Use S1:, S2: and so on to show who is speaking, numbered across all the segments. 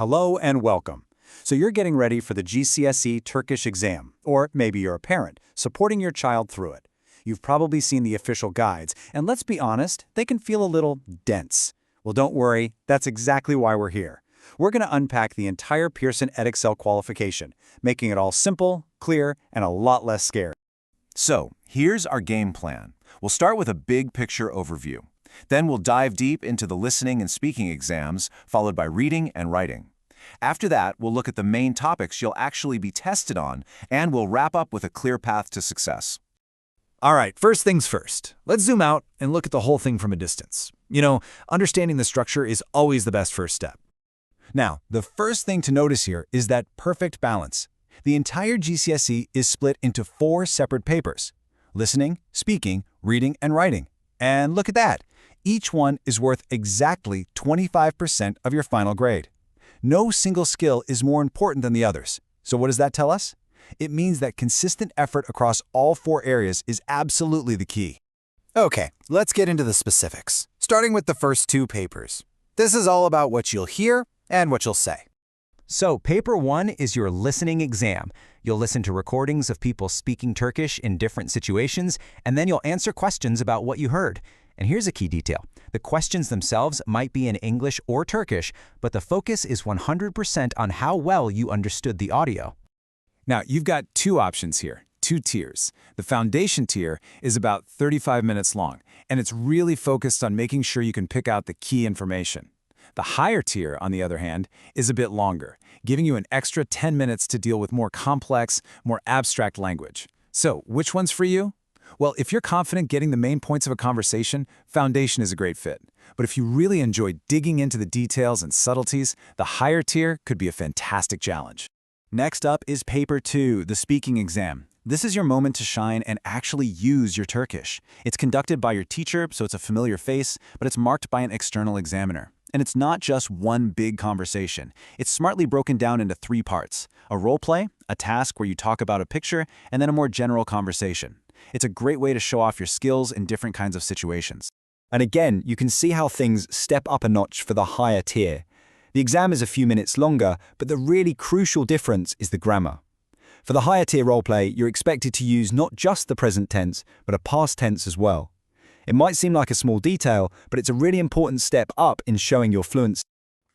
S1: Hello and welcome. So you're getting ready for the GCSE Turkish exam, or maybe you're a parent, supporting your child through it. You've probably seen the official guides, and let's be honest, they can feel a little dense. Well, don't worry, that's exactly why we're here. We're going to unpack the entire Pearson Edexcel qualification, making it all simple, clear, and a lot less scary.
S2: So, here's our game plan. We'll start with a big picture overview. Then we'll dive deep into the listening and speaking exams, followed by reading and writing. After that, we'll look at the main topics you'll actually be tested on, and we'll wrap up with a clear path to success.
S3: All right, first things first. Let's zoom out and look at the whole thing from a distance. Understanding the structure is always the best first step. Now, the first thing to notice here is that perfect balance. The entire GCSE is split into 4 separate papers: listening, speaking, reading, and writing. And look at that. Each one is worth exactly 25% of your final grade. No single skill is more important than the others. So what does that tell us? It means that consistent effort across all 4 areas is absolutely the key.
S1: Okay, let's get into the specifics, starting with the first 2 papers. This is all about what you'll hear and what you'll say.
S4: So, paper 1 is your listening exam. You'll listen to recordings of people speaking Turkish in different situations, and then you'll answer questions about what you heard. And here's a key detail. The questions themselves might be in English or Turkish, but the focus is 100% on how well you understood the audio.
S5: Now, you've got 2 options here, 2 tiers. The foundation tier is about 35 minutes long, and it's really focused on making sure you can pick out the key information. The higher tier, on the other hand, is a bit longer, giving you an extra 10 minutes to deal with more complex, more abstract language. So, which one's for you? Well, if you're confident getting the main points of a conversation, foundation is a great fit. But if you really enjoy digging into the details and subtleties, the higher tier could be a fantastic challenge. Next up is paper 2, the speaking exam. This is your moment to shine and actually use your Turkish. It's conducted by your teacher, so it's a familiar face, but it's marked by an external examiner. And it's not just one big conversation. It's smartly broken down into 3 parts: a role play, a task where you talk about a picture, and then a more general conversation. It's a great way to show off your skills in different kinds of situations.
S1: And again, you can see how things step up a notch for the higher tier. The exam is a few minutes longer, but the really crucial difference is the grammar. For the higher tier roleplay, you're expected to use not just the present tense, but a past tense as well. It might seem like a small detail, but it's a really important step up in showing your fluency.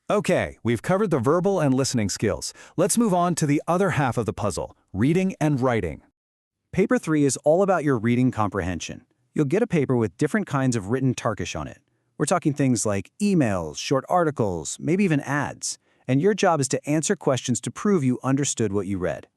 S3: Okay, we've covered the verbal and listening skills. Let's move on to the other half of the puzzle, reading and writing.
S6: Paper 3 is all about your reading comprehension. You'll get a paper with different kinds of written Turkish on it. We're talking things like emails, short articles, maybe even ads. And your job is to answer questions to prove you understood what you read.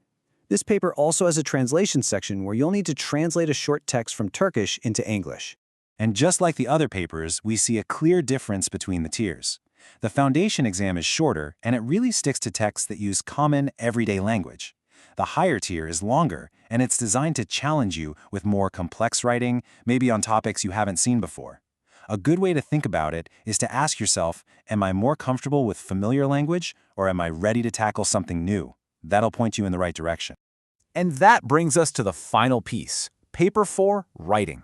S6: This paper also has a translation section where you'll need to translate a short text from Turkish into English.
S2: And just like the other papers, we see a clear difference between the tiers. The foundation exam is shorter, and it really sticks to texts that use common, everyday language. The higher tier is longer, and it's designed to challenge you with more complex writing, maybe on topics you haven't seen before. A good way to think about it is to ask yourself, am I more comfortable with familiar language, or am I ready to tackle something new? That'll point you in the right direction.
S3: And that brings us to the final piece, paper 4, writing.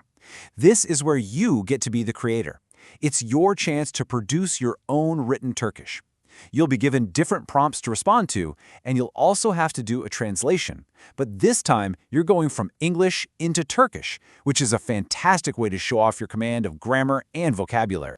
S3: This is where you get to be the creator. It's your chance to produce your own written Turkish. You'll be given different prompts to respond to, and you'll also have to do a translation. But this time, you're going from English into Turkish, which is a fantastic way to show off your command of grammar and vocabulary.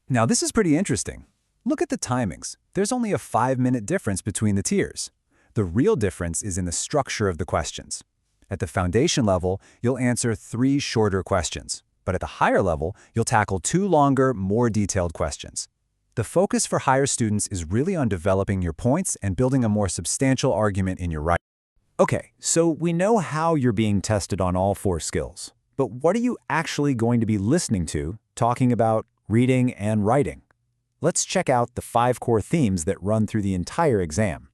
S3: Now, this is pretty interesting. Look at the timings. There's only a 5-minute difference between the tiers. The real difference is in the structure of the questions. At the foundation level, you'll answer 3 shorter questions. But at the higher level, you'll tackle 2 longer, more detailed questions. The focus for higher students is really on developing your points and building a more substantial argument in your writing. Okay, so we know how you're being tested on all 4 skills. But what are you actually going to be listening to, talking about, reading, and writing? Let's check out the 5 core themes that run through the entire exam.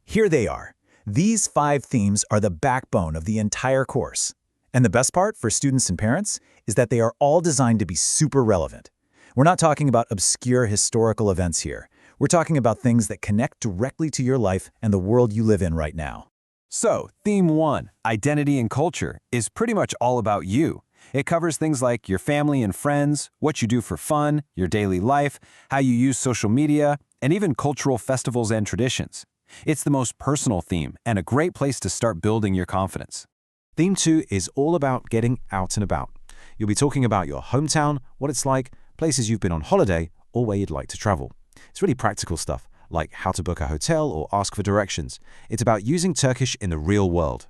S3: Here they are. These 5 themes are the backbone of the entire course. And the best part for students and parents is that they are all designed to be super relevant. We're not talking about obscure historical events here. We're talking about things that connect directly to your life and the world you live in right now.
S5: So, Theme 1, Identity and Culture, is pretty much all about you. It covers things like your family and friends, what you do for fun, your daily life, how you use social media,
S3: and even cultural festivals and traditions. It's the most personal theme and a great place to start building your confidence. Theme 2 is all about getting out and about. You'll be talking about your hometown, what it's like, places you've been on holiday, or where you'd like to travel. It's really practical stuff, like how to book a hotel or ask for directions. It's about using Turkish in the real world.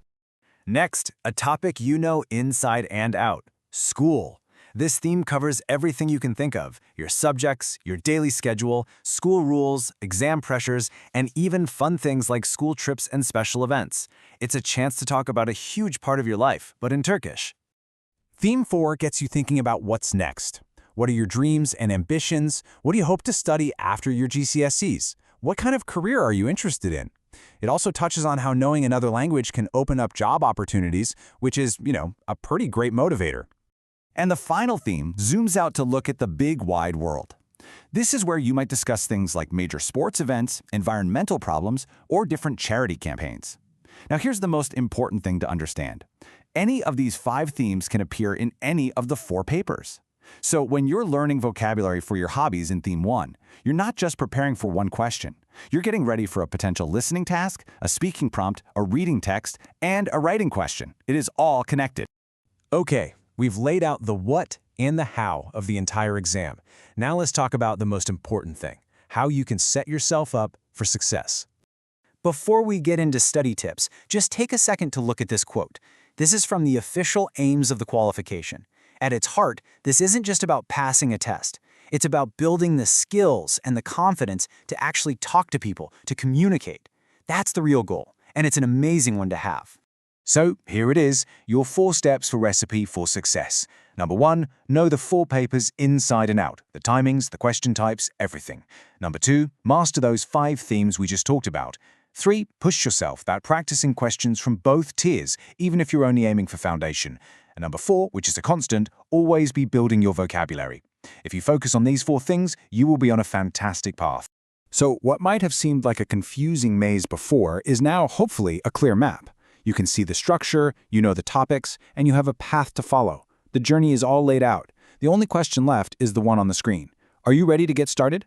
S1: Next, a topic you know inside and out: school. This theme covers everything you can think of: your subjects, your daily schedule, school rules, exam pressures, and even fun things like school trips and special events. It's a chance to talk about a huge part of your life, but in Turkish.
S5: Theme 4 gets you thinking about what's next. What are your dreams and ambitions? What do you hope to study after your GCSEs? What kind of career are you interested in? It also touches on how knowing another language can open up job opportunities, which is, a pretty great motivator.
S1: And the final theme zooms out to look at the big wide world. This is where you might discuss things like major sports events, environmental problems, or different charity campaigns. Now here's the most important thing to understand. Any of these 5 themes can appear in any of the 4 papers. So when you're learning vocabulary for your hobbies in Theme 1, you're not just preparing for one question. You're getting ready for a potential listening task, a speaking prompt, a reading text, and a writing question. It is all connected.
S5: Okay, we've laid out the what and the how of the entire exam. Now let's talk about the most important thing: how you can set yourself up for success.
S1: Before we get into study tips, just take a second to look at this quote. This is from the official aims of the qualification. At its heart, this isn't just about passing a test. It's about building the skills and the confidence to actually talk to people, to communicate. That's the real goal, and it's an amazing one to have.
S3: So here it is, your 4 steps for recipe for success. Number 1, know the 4 papers inside and out, the timings, the question types, everything. Number 2, master those 5 themes we just talked about. 3, push yourself about practicing questions from both tiers, even if you're only aiming for foundation. And number 4, which is a constant, always be building your vocabulary. If you focus on these 4 things, you will be on a fantastic path.
S5: So what might have seemed like a confusing maze before is now hopefully a clear map. You can see the structure, you know the topics, and you have a path to follow. The journey is all laid out. The only question left is the one on the screen. Are you ready to get started?